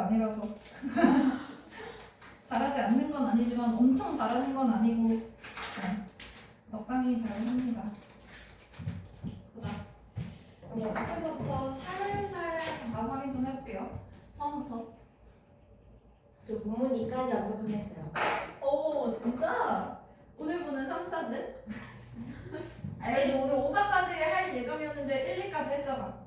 아니라서 잘하지 않는 건 아니지만 엄청 잘하는 건 아니고 네, 적당히 잘합니다. 보자. 이거 앞에서부터 살살 잠깐 확인 좀 해볼게요. 처음부터. 저 본문이까지 완벽하겠어요. 오 진짜? 오늘 보는 3, 4는? 아니 오늘 5가까지 할 예정이었는데 1, 2까지 했잖아.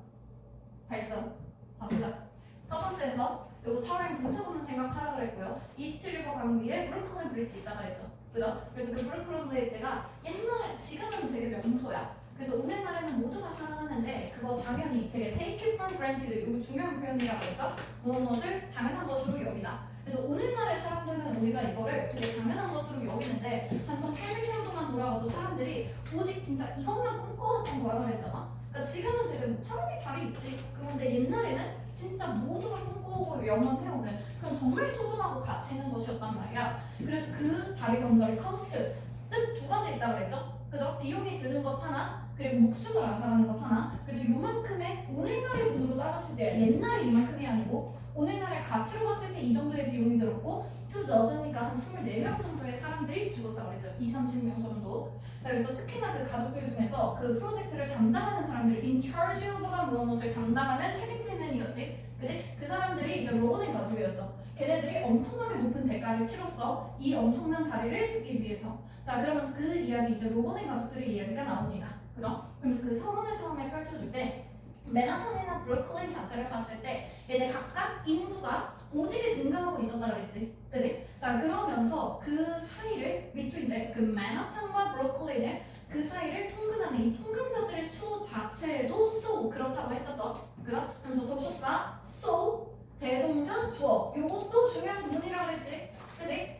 발전. 자 보자. 첫 번째에서 요거 타워링 분석하면 생각하라 그랬고요. 이스트 리버 강 위에 브루클린 브릿지 있다 그랬죠. 그죠? 그래서 그 브루클린 브릿지가 옛날에 지금은 되게 명소야. 그래서 오늘날에는 모두가 사랑하는데 그거 당연히 되게 take it for granted 이거 중요한 표현이라고 했죠. 무엇을 당연한 것으로 여기다. 그래서 오늘날의 사람들은 우리가 이거를 되게 당연한 것으로 여기는데 한 1800년도만 돌아가도 사람들이 오직 진짜 이것만 꿈꿔왔던 거야 그랬잖아. 그러니까 지금은 되게 당연히 달이 있지. 그런데 옛날에는 진짜 모두가 꿈꿔오고 영원해오는 그런 정말 소중하고 가치 있는 것이었단 말이야. 그래서 그 달의 건설의 커스트 뜻 두 가지 있다고 그랬죠. 그죠? 비용이 드는 것 하나 그리고 목숨을 앗아가는 것 하나. 그래서 요만큼의 오늘날의 돈으로 따졌을 때 옛날에 이만큼이 아니고 오늘날의 가치로 봤을 때 이 정도의 비용이 들었고 2dozen이니까 한 24명 정도의 사람들이 죽었다고 그랬죠. 20-30명 정도. 자 그래서 특히나 그 가족들 중에서 그 프로젝트를 담당하는 사람들 in charge of가 무엇을 담당하는 책임지는 이었지. 그지? 그 사람들이 이제 로버넨 가족이었죠. 걔네들이 엄청나게 높은 대가를 치렀어. 이 엄청난 다리를 짓기 위해서. 자 그러면서 그 이야기 이제 로버넨 가족들의 이야기가 나옵니다. 그죠? 그러면서 그 서론을 처음에 펼쳐줄 때 맨하탄이나 브루클린 자체를 봤을 때 얘네 각각 인구가 오지게 증가하고 있었다 그랬지. 그지? 자 그러면서 그 사이를 between 그 맨하탄과 브루클린을 그 사이를 통근하는 이 통근자들의 수 자체도 so 그렇다고 했었죠. 그죠? 그러면서 접속사 so 대동사 주어 요것도 중요한 부분이라고 그랬지. 그지?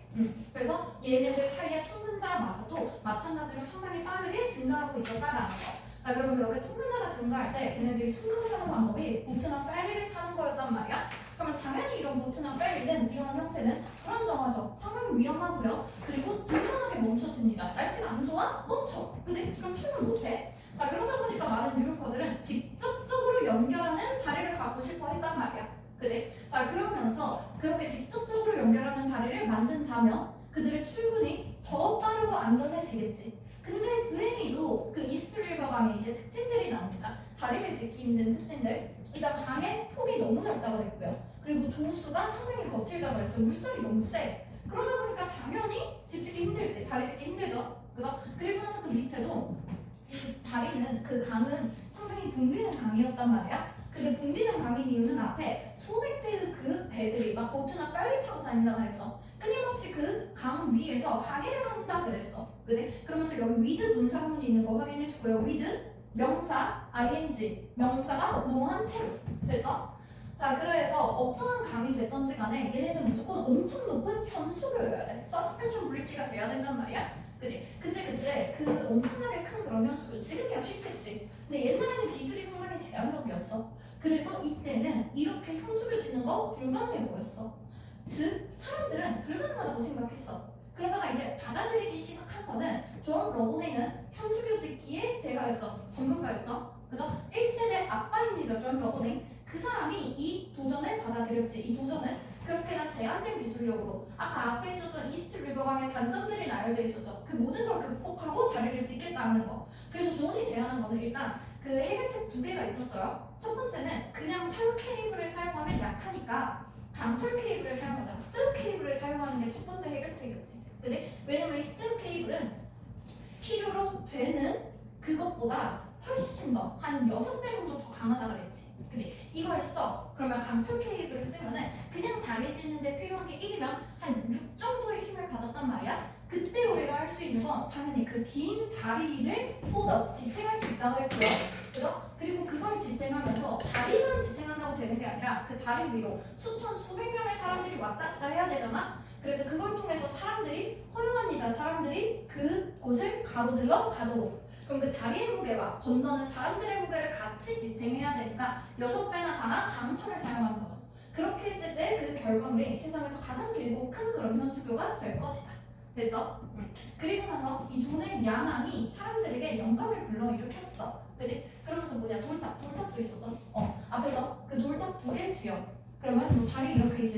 그래서 얘네들 사이의 통근자마저도 마찬가지로 상당히 빠르게 증가하고 있었다라는 거. 자 그러면 그렇게 통근자가 증가할 때 걔네들이 통근을 하는 방법이 보트나 페리를 타는 거였단 말이야. 그러면 당연히 이런 보트나 페리는 이런 형태는 불안정하죠. 상당히 위험하고요. 그리고 불편하게 멈춰집니다. 날씨가 안 좋아? 멈춰. 그지? 그럼 출근 못해. 자 그러다 보니까 많은 뉴요커들은 직접적으로 연결하는 다리를 가고 싶어 했단 말이야. 그지? 자 그러면서 그렇게 직접적으로 연결하는 다리를 만든다면 그들의 출근이 더 빠르고 안전해지겠지. 근데 불행히도 그 이스트 리버 강에 이제 특징들이 나옵니다. 다리를 짓기 힘든 특징들. 일단 강의 폭이 너무 넓다고 그랬고요. 그리고 조수가 상당히 거칠다고 그랬어요. 물살이 너무 세. 그러다 보니까 당연히 집 짓기 힘들지. 다리 짓기 힘들죠. 그죠? 그리고 나서 그 밑에도 이 다리는 그 강은 상당히 붐비는 강이었단 말이야. 근데 붐비는 강인 이유는 앞에 수백 대의 그 배들이 막 보트나 페리 타고 다닌다고 했죠. 끊임없이 그 강 위에서 항해를 한다 그랬어. 그지? 그러면서 여기 with 분사구문이 있는 거 확인해 주고요. with 명사 ing 명사가 노한 채로 됐죠? 자 그래서 어떠한 강이 됐던지 간에 얘네는 무조건 엄청 높은 현수교여야 돼. 서스펜션 브릿지가 돼야 된단 말이야. 그지? 근데 그때 그 엄청나게 큰 그런 현수교 지금이야 쉽겠지. 근데 옛날에는 기술이 상당히 제한적이었어. 그래서 이때는 이렇게 현수교 짓는 거 불가능해 보였어. 즉 사람들은 불가능하다고 생각했어. 그러다가 이제 받아들이기 시작한 거는 존 러브네는 현수교 짓기의 대가였죠. 전문가였죠. 그죠? 1세대 아빠입니다. 존 러브네. 그 사람이 이 도전을 받아들였지. 이 도전은 그렇게나 제한된 기술력으로 아까 앞에 있었던 이스트 리버 강의 단점들이 나열되어 있었죠. 그 모든 걸 극복하고 다리를 짓겠다는 거. 그래서 존이 제안한 거는 일단 그 해결책 두 개가 있었어요. 첫 번째는 그냥 철 케이블을 사용하면 약하니까 강철 케이블을 사용하자. 스트랩 케이블을 사용하는 게 첫 번째 해결책이었지. 그지? 왜냐면 이 스트랩 케이블은 필요로 되는 그것보다 훨씬 더 한 6배 정도 더 강하다 그랬지. 그지? 이걸 써. 그러면 강철 케이블을 쓰면은 그냥 다리 짓는데 필요한 게 1이면 한 6 정도의 힘을 가졌단 말이야. 그때 우리가 할 수 있는 건 당연히 그 긴 다리를 뻗어 지탱할 수 있다고 했고요. 그죠? 그리고 그걸 지탱하면서 다리만 지탱한다고 되는 게 아니라 그 다리 위로 수천 수백 명의 사람들이 왔다 갔다 해야 되잖아. 그래서 그걸 통해서 사람들이 허용합니다. 사람들이 그곳을 가로질러 가도록. 그럼 그 다리의 무게와 건너는 사람들의 무게를 같이 지탱해야 되니까 6배나 강한 강철을 사용하는 거죠. 그렇게 했을 때 그 결과물이 세상에서 가장 길고 큰 그런 현수교가 될 것이다. 됐죠? 그리고 나서 이 존의 야망이 사람들에게 영감을 불러일으켰어. 그지? 그러면서 뭐냐 돌탑도 있었죠. 앞에서 그 돌탑 2개 지어. 그러면 뭐 다리 이렇게 있을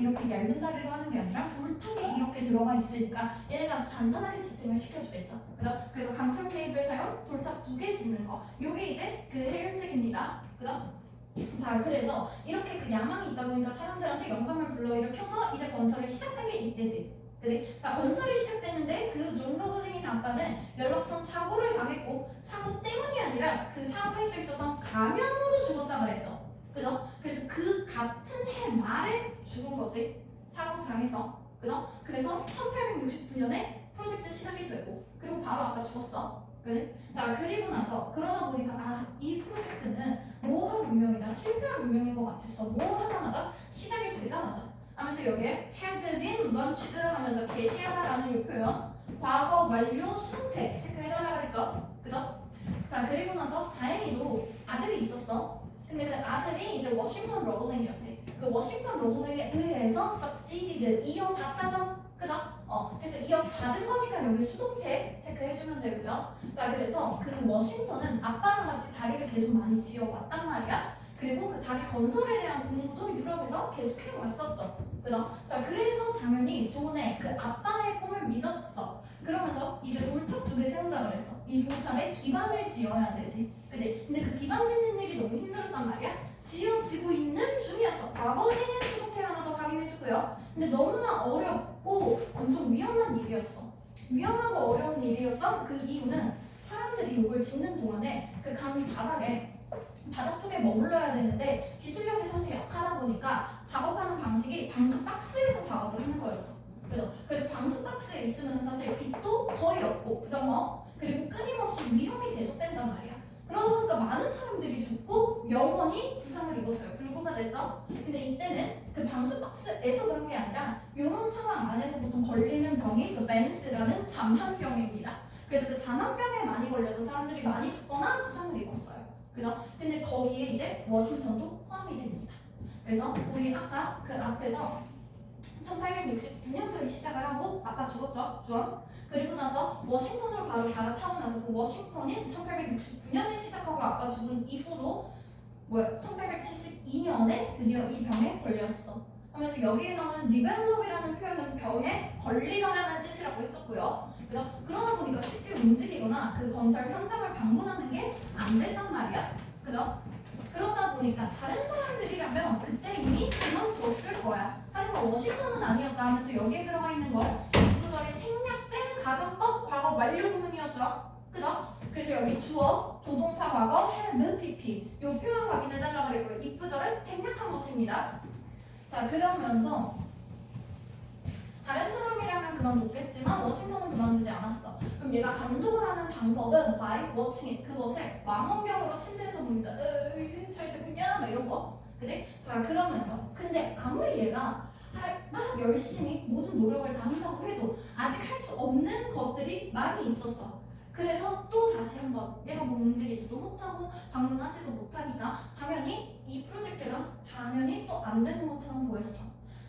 이렇게 얇은 다리로 하는 게 아니라 돌탑이 이렇게 들어가 있으니까 얘네가 아주 단단하게 지탱을 시켜주겠죠. 그죠? 그래서 강철 케이블 사용, 돌탑 2개 짓는 거. 요게 이제 그 해결책입니다. 그죠? 자, 그래서 이렇게 그 야망이 있다 보니까 사람들한테 영감을 불러일으켜서 이제 건설을 시작한 게 이때지. 그지? 자, 건설이 시작됐는데 그 존 로블링인 아빠는 연락선 사고를 당했고 사고 때문이 아니라 그 사고에서 있었던 감염으로 죽었다 그랬죠. 그죠? 그래서 그 같은 해 말에 죽은 거지. 사고 당해서. 그죠? 그래서 1869년에 프로젝트 시작이 되고 그리고 바로 아까 죽었어. 그지? 자, 그리고 나서 그러다 보니까 이 프로젝트는 뭐할 운명이다, 실패할 운명인 것 같았어. 뭐 하자마자 시작이 되자마자 하면서 여기에 had been launched 하면서 게시하다라는 이 표현 과거 완료 수태 체크해달라 그랬죠. 그죠? 자, 그리고 나서 다행히도 아들이 있었어. 근데 그 아들이 이제 워싱턴 러블링이었지. 그 워싱턴 러블링에 의해서 succeeded 이어받다죠. 그죠? 그래서 이어받은 거니까 여기 수동태 체크해주면 되고요. 자, 그래서 그 워싱턴은 아빠랑 같이 다리를 계속 많이 지어왔단 말이야. 그리고 그 다리 건설에 대한 공부도 유럽에서 계속해 왔었죠. 그죠? 자, 그래서 당연히 존의 그 아빠의 꿈을 믿었어. 그러면서 이제 돌탑 2개 세운다 그랬어. 이 돌탑에 기반을 지어야 되지. 그지? 근데 그 기반 짓는 일이 너무 힘들었단 말이야. 지어지고 있는 중이었어. 과거지는 수동태 하나 더 확인해주고요. 근데 너무나 어렵고 엄청 위험한 일이었어. 위험하고 어려운 일이었던 그 이유는 사람들이 이걸 짓는 동안에 그 강 바닥 쪽에 머물러야 되는데 기술력이 사실 약하다 보니까 작업하는 방식이 방수 박스에서 작업을 하는 거였죠. 그죠? 그래서 방수 박스에 있으면 사실 빛도 거의 없고 부정어 그리고 끊임없이 위험이 계속된단 말이야. 그러다 보니까 많은 사람들이 죽고 영원히 부상을 입었어요. 불구가 됐죠? 근데 이때는 그 방수 박스에서 그런 게 아니라 이런 상황 안에서 보통 걸리는 병이 그 맨스라는 잠한병입니다. 그래서 그 잠한병에 많이 걸려서 사람들이 많이 죽거나 부상을 입었어요. 그죠? 근데 거기에 이제 워싱턴도 포함이 됩니다. 그래서 우리 아까 그 앞에서 1869년도에 시작을 하고 아빠 죽었죠? 주원. 그리고 나서 워싱턴으로 바로 갈아타고 나서 그 워싱턴인 1869년에 시작하고 아빠 죽은 이후로 1872년에 드디어 이 병에 걸렸어. 하면서 여기에 나오는 develop이라는 표현은 병에 걸리다라는 뜻이라고 했었고요. 그래서 그러다 보니까 쉽게 움직이거나 그 건설 현장을 방문하는 게 안 된단 말이야. 그죠? 그러다 보니까 다른 사람들이라면 그때 이미 그만뒀을 거야. 하지만 워싱턴은 아니었다 하면서 여기에 들어가 있는 거 구절이 생략된 가정법 과거 완료 구문이었죠. 그죠? 그래서 여기 주어, 조동사 과거, had, pp 이 표현 확인해달라고 그랬고요. 이 구절은 생략한 것입니다. 자, 그러면서 다른 사람이라면 그만뒀겠지만 워싱턴은 그만두지 않았어. 그럼 얘가 감독을 하는 방법은 by watching it. 그것을 망원경으로 침대에서 봅니다. 잘 됐군요? 막 이런 거. 그지? 자, 그러면서 근데 아무리 얘가 막 열심히 모든 노력을 다한다고 해도 아직 할 수 없는 것들이 많이 있었죠. 그래서 또 다시 한번 얘가 뭐 움직이지도 못하고 방문하지도 못하니까 당연히 이 프로젝트가 당연히 또 안 되는 것처럼 보였어.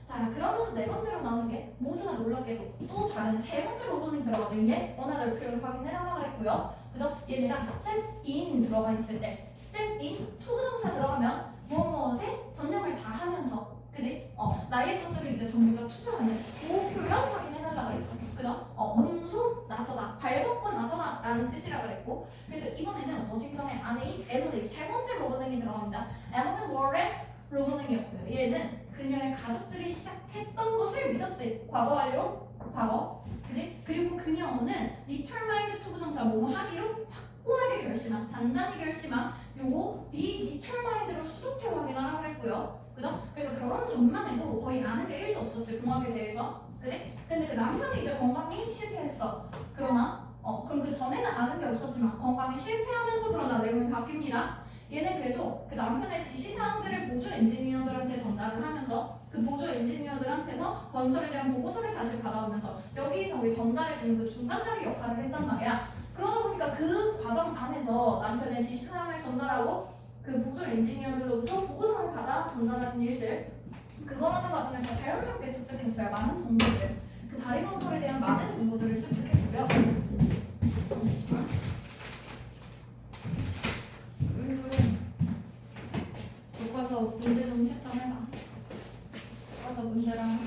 자, 그러면서 네 번째로 나오는 게 모두가 놀랍게도 또 다른 세 번째 로봇이 들어가죠. 얘 원하는 표현을 확인해라고 그랬고요. 그래서 얘네가 step in 들어가 있을 때 step in 투부정사 들어가면 무엇에 전념을 다하면서 그지? 나의 것들을 이제 전부 다 투자하는 그 표현 확인해달라 그랬죠. 그죠? 몸소 나서다, 발벗고 나서다 라는 뜻이라 그랬고 그래서 이번에는 워싱턴의 아내인 에밀리 세 번째 로봇이 들어갑니다. 에밀리 워렌 로블링이었고요. 얘는 그녀의 가족들이 시작했던 것을 믿었지. 과거 완료? 과거. 그지? 그리고 그녀는 determined 투부정사 뭐뭐 하기로 확고하게 결심한, 단단히 결심한 요거 be determined로 수동태 확인하라고 했고요. 그죠? 그래서 결혼 전만 해도 거의 아는 게 1도 없었지. 공학에 대해서. 그지? 근데 그 남편이 이제 건강이 실패했어. 그러나 그럼 그 전에는 아는 게 없었지만 건강이 실패하면서 그러나 내용이 바뀝니다. 얘는 계속 그 남편의 지시사항들을 보조 엔지니어들한테 전달을 하면서 그 보조 엔지니어들한테서 건설에 대한 보고서를 다시 받아오면서 여기저기 전달해주는 그 중간다리 역할을 했단 말이야. 그러다 보니까 그 과정 안에서 남편의 지시사항을 전달하고 그 보조 엔지니어들로부터 보고서를 받아 전달하는 일들 그거라는 과정에서 자연스럽게 습득했어요. 많은 정보들 그 다리 건설에 대한 많은 정보들을 습득했고요. 잠시만. 교과서 문제 좀 채점해봐. 교과서 문제랑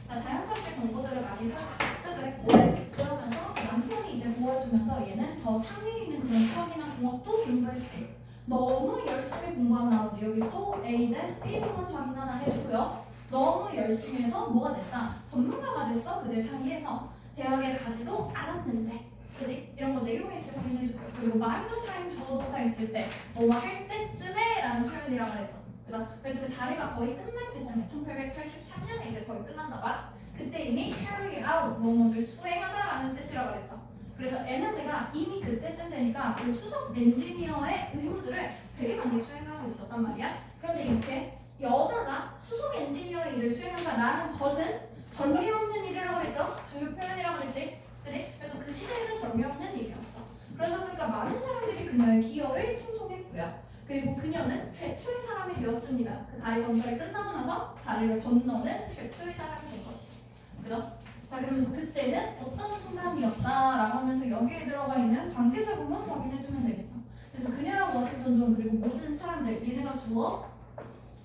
자, 자연스럽게 정보들을 많이 습득을 했고 그러면서 남편이 이제 도와주면서 얘는 더 상위에 있는 그런 수학이나 공학도 공부했지. 너무 열심히 공부하면 나오지. 여기 so A 대 B 부분 확인 하나 해주고요. 너무 열심히 해서 뭐가 됐다? 전문가가 됐어. 그들 사이에서 대학에 가지도 않았는데 그지? 이런 거 내용일치 확인해주고요. 그리고 많은 타임 주어 동사 있을 때 뭐 할 때쯤에 라는 표현이라고 했죠. 그죠? 그래서 그 다리가 거의 끝날 때쯤에 1883년에 이제 거의 끝났나 봐. 그때 이미 carry out 무엇을 수행하다라는 뜻이라고 그랬죠. 그래서 M&T가 이미 그때쯤 되니까 그 수석 엔지니어의 의무들을 되게 많이 수행하고 있었단 말이야. 그런데 이렇게 여자가 수석 엔지니어의 일을 수행한다라는 것은 전례 없는 일이라고 그랬죠. 주요 표현이라고 그랬지. 그지? 그래서 그 시대에는 전례 없는 일이었어. 그러다 보니까 많은 사람들이 그녀의 기여를 칭송했고요. 그리고 그녀는 최초의 사람이 되었습니다. 그 다리 건설이 끝나고 나서 다리를 건너는 최초의 사람이 된 것이죠. 그죠? 자, 그러면서 그때는 어떤 순간이었다라고 하면서 여기에 들어가 있는 관계사 부분 확인해주면 되겠죠. 그래서 그녀와 워싱턴 존 그리고 모든 사람들 얘네가 주어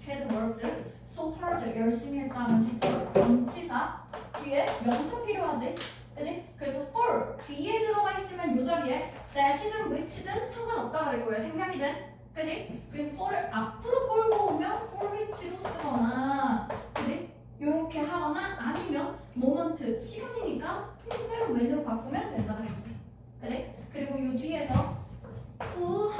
had worked so hard 열심히 했다 하면서 for 전치사 뒤에 명사 필요하지. 그지? 그래서 for 뒤에 들어가 있으면 요 자리에 that이든 which든 상관없다 그럴 거예요. 생략이든. 그지? 그리고 for를 앞으로 끌고 오면 for which로 쓰거나 그지? 요렇게 하거나 아니면 moment 시간이니까 통째로 when으로 바꾸면 된다 그랬지. 그지? 그리고 요 뒤에서 who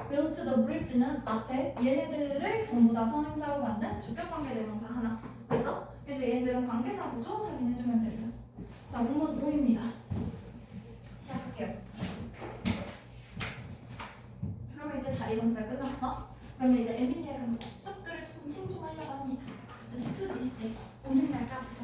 built the bridge는 앞에 얘네들을 전부 다 선행사로 만든 주격관계 대명사 하나. 그죠? 그래서 얘네들은 관계사 구조 확인해주면 되고요. 자, 문문 5입니다. 시작할게요. 그러면 이제 다리 건설 끝났어? 그러면 이제 에밀리아가 목적들을 조금 칭송하려고 합니다. 그래서 to this day, 오늘날까지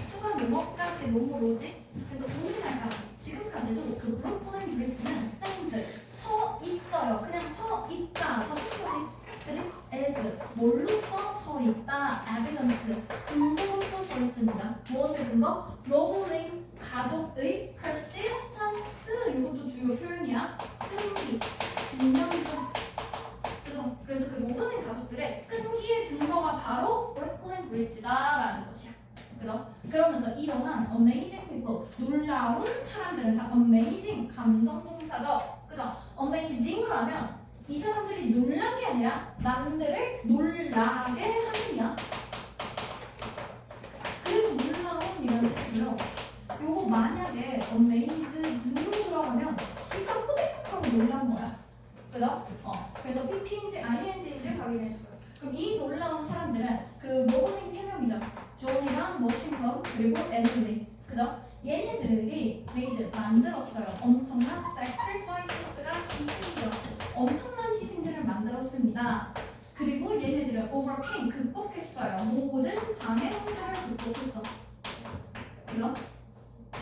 추가 뭐뭐까지 뭐뭐로지? 그래서 오늘날까지 지금까지도 그 브루클린 브리트는 stands 서 있어요. 그냥 서 있다. 서동사지. 그지? as 뭘로써 서 있다. evidence 증거로서 서 있습니다. 무엇의 증거? 러블링 가족의 persistence 이것도 주요 표현이야. 끈기, 진정성. 그래서 그 로블링 가족들의 끈기의 증거가 바로 브루클린 브릿지다라는 것이야. 그죠? 그러면서 이러한 amazing people, 놀라운 사람들은 자, amazing 감정 동사죠. 그죠? amazing으로 하면 이 사람들이 놀란 게 아니라 남들을 놀라게 하느냐. 그래서 놀라운이라는 뜻이고요. 요거 만약에 amaze로 들어가면 시가 호대적하고 놀란 거야. 그죠? 그래서 PP인지 RENG인지 확인해주고요. 그럼 이 놀라운 사람들은 그 로버닝 3명이죠. 존이랑 워싱턴 그리고 에밀리. 그죠? 얘네들이 만들었어요. 엄청난 sacrifices가 희생이죠. 엄청난 희생들을 만들었습니다. 그리고 얘네들은 overcame 극복했어요. 모든 장애물들을 극복했죠. 그죠?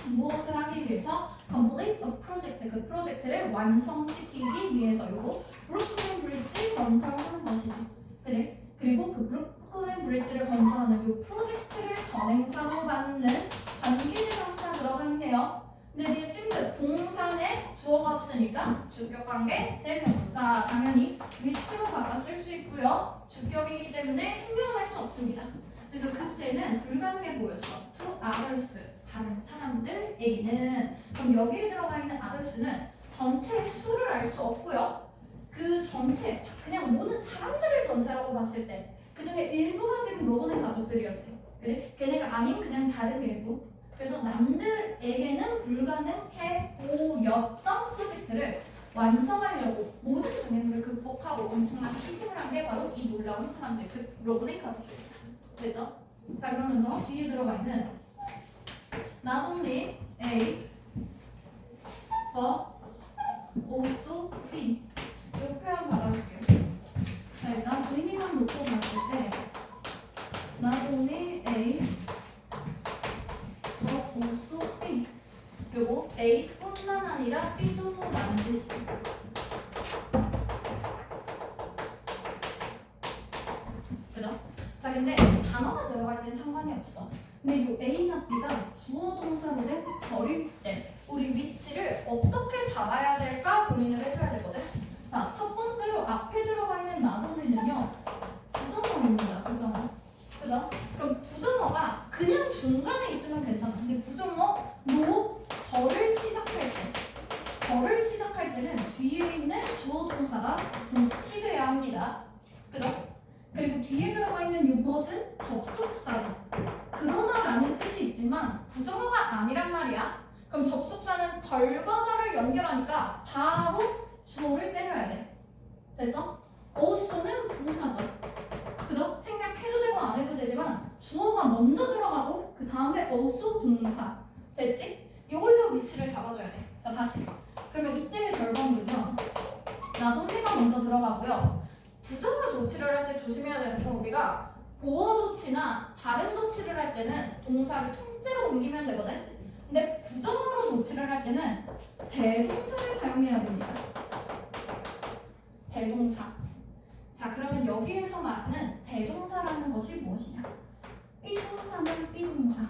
무엇을 하기 위해서? complete a project, 그 프로젝트를 완성시키기 위해서 요거 브루클린 브릿지 건설하는 것이죠. 그지? 그리고 그 브루클린 브릿지를 건설하는 요 프로젝트를 선행사로 받는 관계대명사 들어가 있네요. 근데 뒤에 seemed 동사에 주어가 없으니까 주격관계 대명사 당연히 위치로 바꿔 쓸 수 있고요. 주격이기 때문에 생명할 수 없습니다. 그래서 그때는 불가능해 보였어. to others 다른 사람들에게는. 그럼 여기에 들어가 있는 others는 전체의 수를 알 수 없고요. 그 전체 그냥 모든 사람들을 전체라고 봤을 때 그 중에 일부가 지금 로봇의 가족들이었지. 그지? 걔네가 아닌 그냥 다른 일부. 그래서 남들에게는 불가능해 보였던 프로젝트를 완성하려고 모든 장애물을 극복하고 엄청난 희생을 한 게 바로 이 놀라운 사람들, 즉 로봇의 가족들입니다. 됐죠? 자, 그러면서 뒤에 들어가 있는 not only A but also B 이 표현 받아줄게요. 자, 일단 의미만 놓고 봤을 때 not only A but also B 요거 A뿐만 아니라 B도 만들 수 있다. 그죠? 자, 근데 단어가 들어갈 땐 상관이 없어. 근데 이 A나 B가 주어 동사로 된 절일 때 우리 위치를 어떻게 잡아야 될까 고민을 해줘야 되거든. 자, 첫 번째로 앞에 들어가 있는 나도는요 부정어 절을 시작할 때는 뒤에 있는 주어 동사가 도치돼야 합니다. 그죠? 그리고 뒤에 들어가 있는 이 벗은 접속사죠. 그러나라는 뜻이 있지만 부정어가 아니란 말이야. 그럼 접속사는 절과 절을 연결하니까 바로 주어를 때려야 돼. 됐어? also는 부사죠. 그죠? 생략해도 되고 안 해도 되지만 주어가 먼저 들어가고 그 다음에 also 동사. 됐지? 이걸로 위치를 잡아줘야 돼. 자, 다시. 그러면 이때의 결과물은요. 나동태가 먼저 들어가고요. 부정어 도치를 할 때 조심해야 되는 건 우리가 보어 도치나 다른 도치를 할 때는 동사를 통째로 옮기면 되거든. 근데 부정어로 도치를 할 때는 대동사를 사용해야 됩니다. 대동사. 자, 그러면 여기에서 말하는 대동사라는 것이 무엇이냐? B동사면 B동사,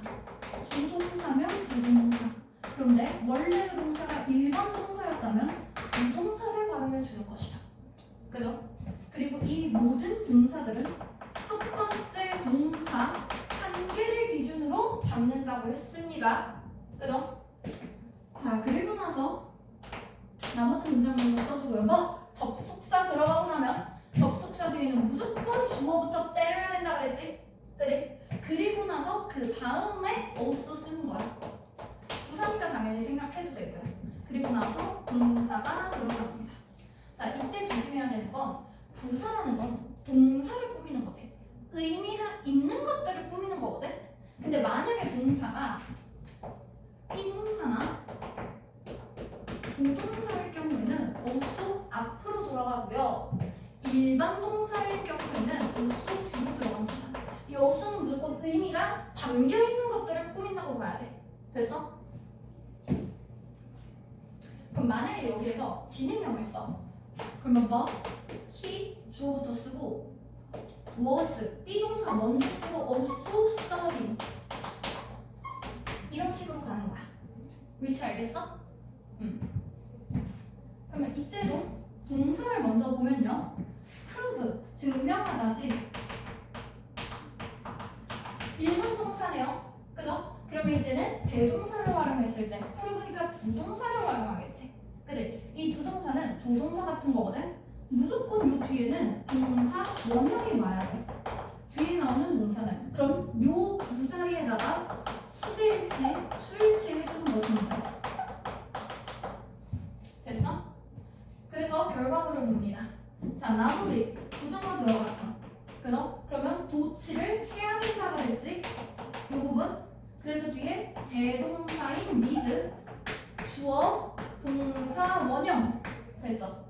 조동사면 조동사. 그런데 원래 그 동사가 일반 동사였다면 주동사를 활용해 주는 것이다. 그죠? 그리고 이 모든 동사들은 첫 번째 동사 한 개를 기준으로 잡는다고 했습니다. 그죠? 자, 그리고 나서 나머지 문장 먼저 써주고요. 뭐? 접속사 들어가고 나면 접속사 뒤에는 무조건 주어부터 때려야 된다 그랬지? 그지? 그리고 나서 그 다음에 also 쓰는 거야. 부사니까 당연히 생략해도 되고요. 그리고 나서 동사가 들어갑니다. 자, 이때 조심해야 되는 건 부사라는 건 동사를 꾸미는 거지. 의미가 있는 것들을 꾸미는 거거든? 근데 만약에 동사가 비동사나 조동사일 경우에는 also 앞으로 돌아가고요. 일반 동사일 경우에는 also 뒤로 들어갑니다. 이 also는 무조건 의미가 담겨있는 것들을 꾸민다고 봐야 돼. 됐어? 그럼 만약에 여기에서 진행형을 써. 그러면 뭐? he 주어부터 쓰고 was 비동사 먼저 쓰고 also study 이런 식으로 가는 거야. 위치 알겠어? 그러면 이때도 동사를 먼저 보면요. prove 증명하다지 일반 동사네요. 그죠? 그러면 이때는 대동사를 활용했을 때 prove니까 두 동사를 활용하겠지. 그지? 이 두 동사는 조동사 같은 거거든. 무조건 요 뒤에는 동사 원형이 와야 돼. 뒤에 나오는 동사는 그럼 요 두 자리에다가 시제일치, 수일치 해주는 것입니다. 됐어? 그래서 결과물을 봅니다. 자, 나머지 부정어 들어갔죠. 그죠? 그러면 도치를 해야 된다 그랬지? 이 부분. 그래서 뒤에 대동사인 need, 주어, 동사, 원형 됐죠?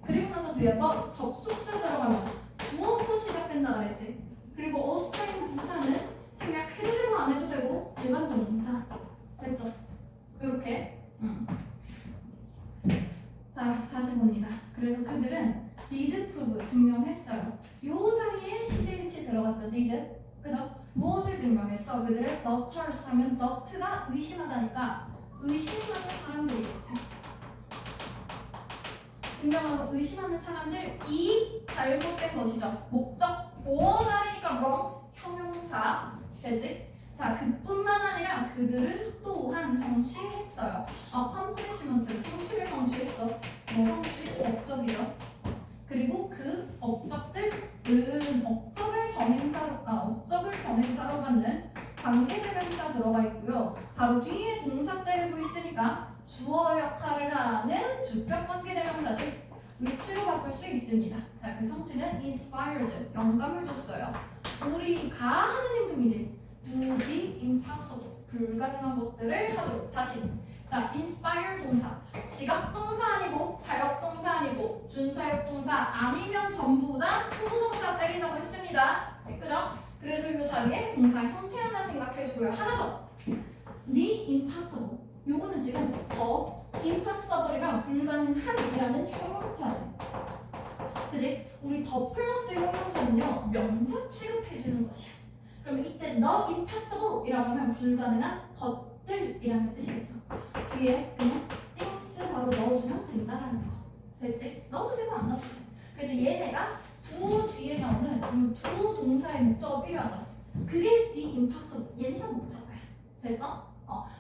그리고 나서 뒤에 뭐 접속사 들어가면 주어부터 시작된다 그랬지? 그리고 also인 부사는 생략해도 되고 안 해도 되고 일반 동사 됐죠? 이렇게. 자, 다시 봅니다. 그래서 그들은 did prove 증명했어요. 요 자리에 시제일치 들어갔죠. did. 그죠? 무엇을 증명했어? 그들은 doubters 하면 doubt가 의심하다니까 의심하는 사람들이겠지. 증명하고 의심하는 사람들이 잘못된 것이죠. 목적 보어 자리니까 wrong 형용사 되지? 자, 그뿐만 아니라 그들은 또한 성취했어요. accomplishment 성취를 성취했어. 뭐 성취? 업적이죠. 그리고 그 업적들은 업적을 선행사로 받는 관계대명사 들어가 있고요. 바로 뒤에 동사 때리고 있으니까 주어 역할을 하는 주격 관계대명사지. 위치로 바꿀 수 있습니다. 자, 그 성취는 inspired 영감을 줬어요. 우리가 하는 행동이지. do the impossible 불가능한 것들을 하도록. 다시. 자, inspire 동사. 지각 동사 아니고 사역 동사 아니고 준사역 동사 아니면 전부 다 투부정사 때린다고 했습니다. 그죠? 그래서 이 자리에 동사 형태 하나 생각해주고요. 하나 더. the impossible. 요거는 지금 impossible이면 불가능한이라는 형용사지. 그지? 우리 더 플러스 형용사는요 명사 취급해주는 것이야. 그러면 이때 the impossible이라고 하면 불가능한 것들이라는 뜻이겠죠. 뒤에 그냥 things 바로 넣어주면 된다라는 거. 됐지? 넣어도 되고 안 넣어도 돼. 그래서 얘네가 두 뒤에 나오는 이 두 동사의 목적어 필요하죠. 그게 the impossible. 얘네가 목적어야. 됐어?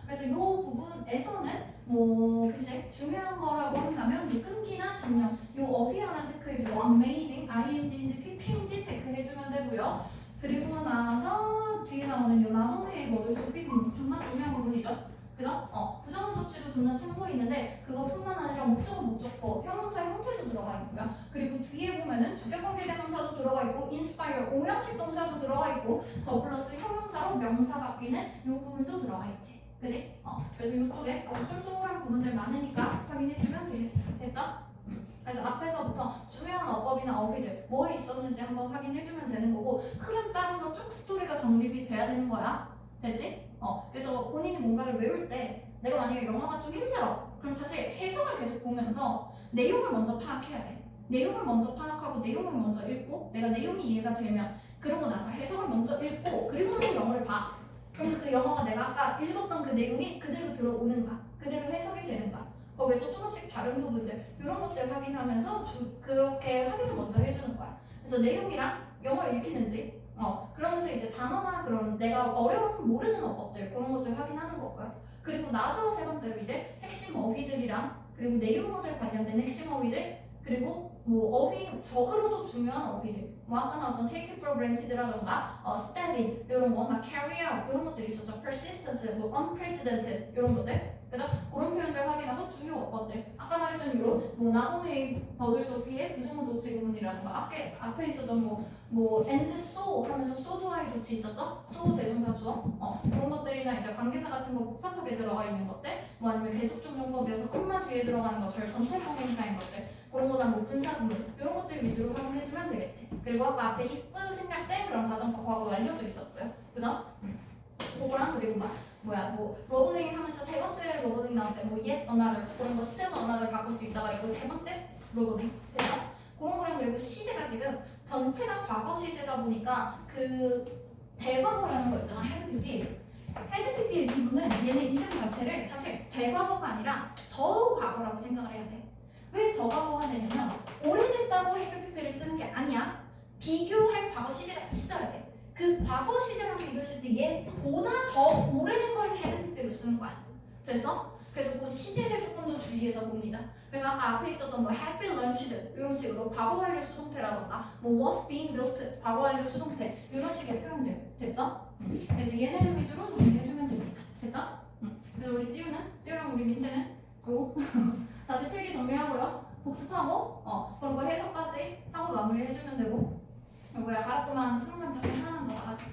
그래서 이 부분에서는 뭐 글쎄 중요한 거라고 한다면 뭐 끈기나 진영 요 어휘 하나 체크해주고 amazing, ing인지 pp인지 체크해주면 되고요. 그리고 나서 뒤에 나오는 요 나동의 뭐들 소피 존나 중요한 부분이죠. 그죠? 부정문도치도 존나 친구 있는데 그것뿐만 아니라 목적어, 목적어, 형용사 형태도 들어가 있고요. 그리고 뒤에 보면은 주격관계대명사도 들어가 있고 inspire, 오형식 동사도 들어가 있고 더 플러스 형용사로 명사 바뀌는 요 부분도 들어가 있지. 그지? 그래서 이쪽에 아주 쏠쏠한 부분들 많으니까 확인해주면 되겠어요. 됐죠? 그래서 앞에서부터 중요한 어법이나 어휘들 뭐에 있었는지 한번 확인해주면 되는 거고 흐름 따라서 쭉 스토리가 정립이 돼야 되는 거야. 됐지? 그래서 본인이 뭔가를 외울 때 내가 만약에 영어가 좀 힘들어 그럼 사실 해석을 계속 보면서 내용을 먼저 파악해야 돼. 내용을 먼저 파악하고 내용을 먼저 읽고 내가 내용이 이해가 되면 그러고 나서 해석을 먼저 읽고 그리고는 영어를 봐. 그래서 그 영어가 내가 아까 읽었던 그 내용이 그대로 들어오는가 그대로 해석이 되는가 거기서 조금씩 다른 부분들 이런 것들 확인하면서 그렇게 확인을 먼저 해주는 거야. 그래서 내용이랑 영어 읽히는지 그러면서 이제 단어나 그런 내가 어려운 모르는 어법들 그런 것들 확인하는 거고요. 그리고 나서 세 번째로 이제 핵심 어휘들이랑 그리고 내용어들 관련된 핵심 어휘들 그리고 뭐 어휘 적으로도 중요한 어휘들 뭐 아까 나왔던 take it for granted라던가 step in 이런 거 막 carry out 이런 것들이 있었죠. persistence 뭐 unprecedented 이런 것들 그래서 그런 표현들 확인하고 중요 어법들 아까 말했던 이런 뭐 나홈의 버들소피의 부정문도치 구문이라던가 앞에 있었던 뭐 and so 하면서 so do I 도치 있었죠? so 대동사 주어 그런 것들이나 이제 관계사 같은 거 복잡하게 들어가 있는 것들 뭐 아니면 계속적 용법이어서 콤마 뒤에 들어가는 것들 전체성 행사인 것들 그런 거나 뭐 분사구문 이런 것들 위주로 활용해주면 되겠지. 그리고 아까 앞에 입구 생략된 그런 과정과 과거 완료도 있었고요. 그죠? 그거랑 그리고 뭐 로버링 하면서 세 번째 로버링 나올 때 뭐 yet another 그런 거 still another 바꿀 수 있다 그리고 세 번째 로버링 됐죠? 그런 거랑 그리고 시제가 지금 전체가 과거 시제다 보니까 그 대과거라는 거 있잖아. 헤드피피 헤드피피의 기본은 얘네 이름 자체를 사실 대과거가 아니라 더 과거라고 생각을 해야 돼. 왜 더 과거가 되냐면 오래됐다고 헤드피피를 쓰는 게 아니야. 비교할 과거 시제가 있어야 돼. 그 과거 시제랑 비교했을 때 얘보다 더 오래된 걸 헤드피피로 쓰는 거야. 됐어? 그래서 그 시제를 조금 더 주의해서 봅니다. 그래서 아까 앞에 있었던 뭐 had been launched 이런 식으로 과거 완료 수동태라던가 뭐 was being built 과거 완료 수동태 이런 식의 표현들 됐죠? 그래서 얘네를 위주로 정리해주면 됩니다. 됐죠? 그래서 우리 찌우랑 우리 민채는 요 다시 필기 정리하고요. 복습하고 그리고 해석까지 하고 마무리해주면 되고 요거야 가락고만 수능 감정에 하나만 더 나가자.